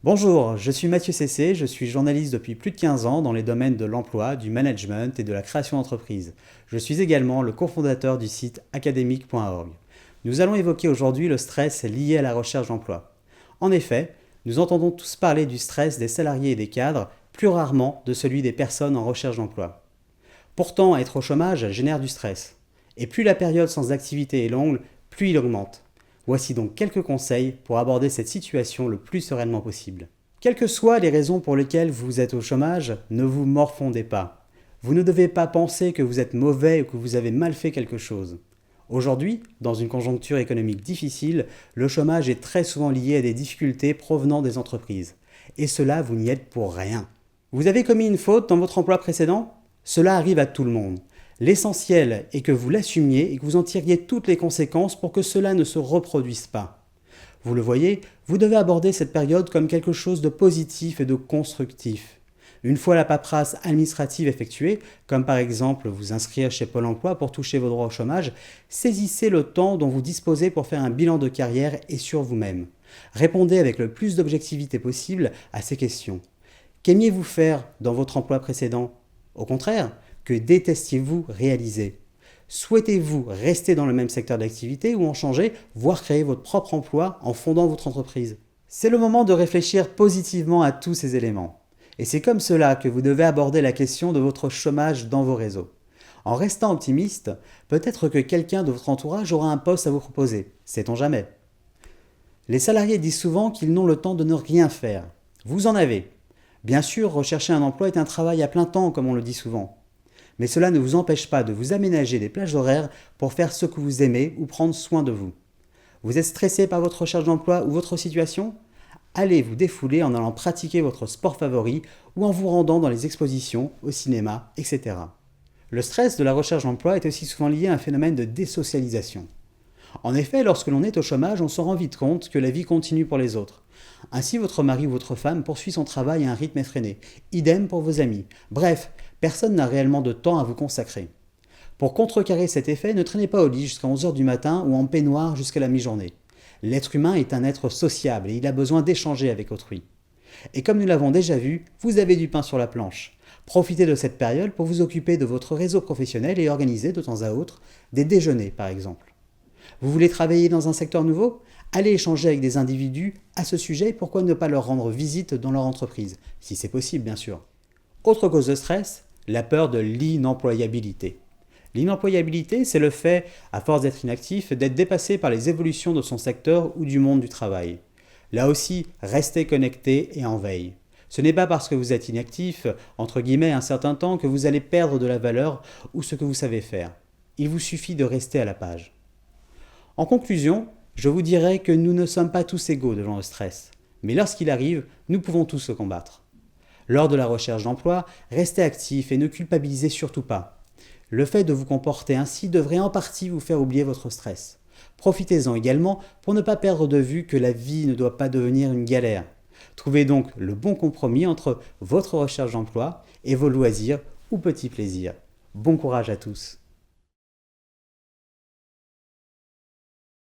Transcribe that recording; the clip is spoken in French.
Bonjour, je suis Mathieu Cessé, je suis journaliste depuis plus de 15 ans dans les domaines de l'emploi, du management et de la création d'entreprise. Je suis également le cofondateur du site academic.org. Nous allons évoquer aujourd'hui le stress lié à la recherche d'emploi. En effet, nous entendons tous parler du stress des salariés et des cadres, plus rarement de celui des personnes en recherche d'emploi. Pourtant, être au chômage génère du stress. Et plus la période sans activité est longue, plus il augmente. Voici donc quelques conseils pour aborder cette situation le plus sereinement possible. Quelles que soient les raisons pour lesquelles vous êtes au chômage, ne vous morfondez pas. Vous ne devez pas penser que vous êtes mauvais ou que vous avez mal fait quelque chose. Aujourd'hui, dans une conjoncture économique difficile, le chômage est très souvent lié à des difficultés provenant des entreprises. Et cela, vous n'y êtes pour rien. Vous avez commis une faute dans votre emploi précédent ? Cela arrive à tout le monde. L'essentiel est que vous l'assumiez et que vous en tiriez toutes les conséquences pour que cela ne se reproduise pas. Vous le voyez, vous devez aborder cette période comme quelque chose de positif et de constructif. Une fois la paperasse administrative effectuée, comme par exemple vous inscrire chez Pôle emploi pour toucher vos droits au chômage, saisissez le temps dont vous disposez pour faire un bilan de carrière et sur vous-même. Répondez avec le plus d'objectivité possible à ces questions. Qu'aimiez-vous faire dans votre emploi précédent ? Au contraire, que détestiez-vous réaliser ? Souhaitez-vous rester dans le même secteur d'activité ou en changer, voire créer votre propre emploi en fondant votre entreprise ? C'est le moment de réfléchir positivement à tous ces éléments. Et c'est comme cela que vous devez aborder la question de votre chômage dans vos réseaux. En restant optimiste, peut-être que quelqu'un de votre entourage aura un poste à vous proposer. Sait-on jamais ? Les salariés disent souvent qu'ils n'ont le temps de ne rien faire. Vous en avez. Bien sûr, rechercher un emploi est un travail à plein temps, comme on le dit souvent. Mais cela ne vous empêche pas de vous aménager des plages horaires pour faire ce que vous aimez ou prendre soin de vous. Vous êtes stressé par votre recherche d'emploi ou votre situation ? Allez vous défouler en allant pratiquer votre sport favori ou en vous rendant dans les expositions, au cinéma, etc. Le stress de la recherche d'emploi est aussi souvent lié à un phénomène de désocialisation. En effet, lorsque l'on est au chômage, on se rend vite compte que la vie continue pour les autres. Ainsi, votre mari ou votre femme poursuit son travail à un rythme effréné. Idem pour vos amis. Bref, personne n'a réellement de temps à vous consacrer. Pour contrecarrer cet effet, ne traînez pas au lit jusqu'à 11 h du matin ou en peignoir jusqu'à la mi-journée. L'être humain est un être sociable et il a besoin d'échanger avec autrui. Et comme nous l'avons déjà vu, vous avez du pain sur la planche. Profitez de cette période pour vous occuper de votre réseau professionnel et organiser de temps à autre des déjeuners par exemple. Vous voulez travailler dans un secteur nouveau ? Allez échanger avec des individus à ce sujet et pourquoi ne pas leur rendre visite dans leur entreprise, si c'est possible bien sûr. Autre cause de stress, la peur de l'inemployabilité. L'inemployabilité, c'est le fait, à force d'être inactif, d'être dépassé par les évolutions de son secteur ou du monde du travail. Là aussi, restez connecté et en veille. Ce n'est pas parce que vous êtes inactif, entre guillemets, un certain temps que vous allez perdre de la valeur ou ce que vous savez faire. Il vous suffit de rester à la page. En conclusion, je vous dirais que nous ne sommes pas tous égaux devant le stress, mais lorsqu'il arrive, nous pouvons tous le combattre. Lors de la recherche d'emploi, restez actif et ne culpabilisez surtout pas. Le fait de vous comporter ainsi devrait en partie vous faire oublier votre stress. Profitez-en également pour ne pas perdre de vue que la vie ne doit pas devenir une galère. Trouvez donc le bon compromis entre votre recherche d'emploi et vos loisirs ou petits plaisirs. Bon courage à tous.